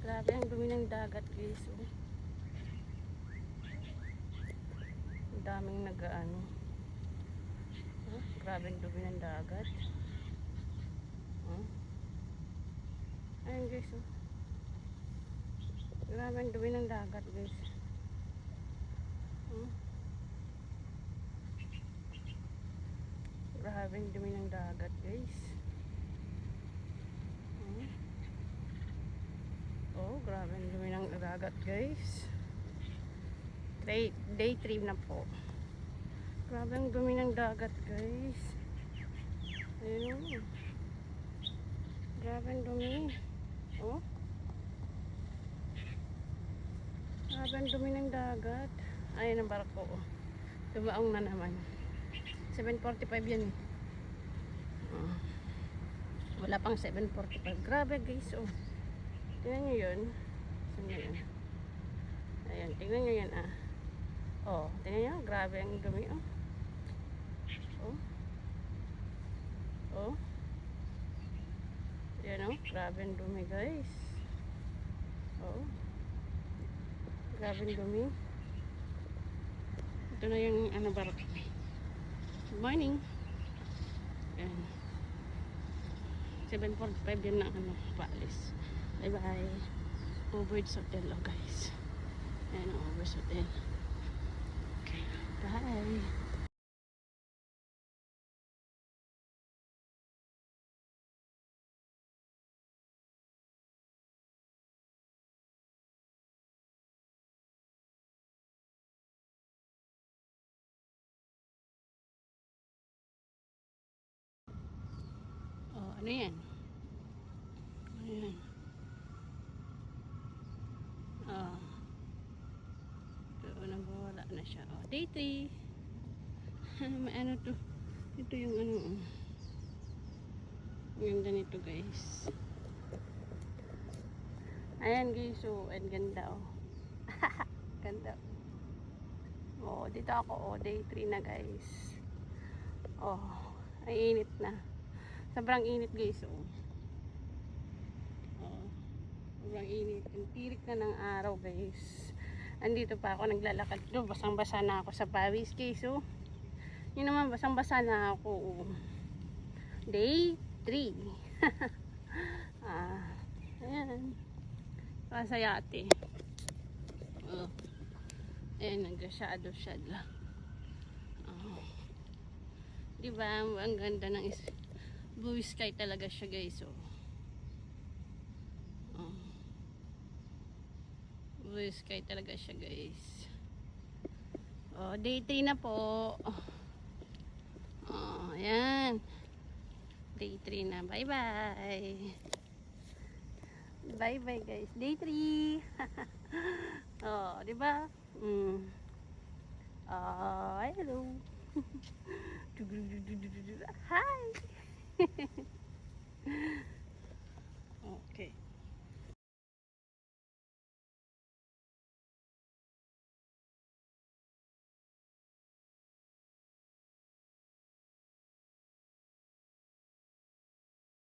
Grabe ang dumi ng dagat, guys. Oh. Ang daming nag-ano. Oh, grabe ang dumi ng dagat. Oh. Ayun, guys. Oh. Grabe ang dumi ng dagat, guys. Oh. Grabe ang dumi ng dagat, guys. Oh, grabe ang dumi ng dagat, guys. Day 3 na po. Grabe ang dumi ng dagat, guys. Ayun. Grabe ang dumi. Oh. Grabe ang dumi ng dagat. Ayun ang barko. Oh. Dumaong na naman. 7:45 yan eh. Oh. Wala pang 7:45. Grabe, guys. Oh. Tingnan nyo yun. Saan nyo yun? Ayan, tingnan nyo yan ah. Oh, tingnan nyo. Grabe ang dumi oh. Oh. Oh. Yan oh. Grabe ang dumi guys. Oh. Grabe ang dumi. Ito na yung ano barko. Good morning. Ayan. 7:45 yun na ano, paalis. Bye bye. Over's Hotel oh guys. Ayan ang Over's Hotel. Okay. Bye. Oh, ano yan? Ayan. Oh. So, nagwawala na siya. Oh, day 3. May ano to. Ito yung ano. Oh. Ang ganda nito guys. Ayan guys. So, ang ganda oh. Ganda. Oh, dito ako. Oh, day 3 na guys. Oh, ay init na. Sobrang init guys. Oh. Oh. Sobrang init. Ang tirik na ng araw guys. Andito pa ako naglalakad. Do, basang-basa na ako sa pawis guys. Oh. Yun naman, basang-basa na ako. Oh. Day 3. Ayan. Sa yate. Oh. Ayan, nag-shadow. Oh. Diba? Ang ganda ng blue sky talaga siya guys. Oh. Oh. Blue sky talaga siya guys. Oh, day 3 na po. Oh, ayan. Day 3 na. Bye bye. Bye bye guys. Day 3. Oh, di ba? Hello. Hi. Okay.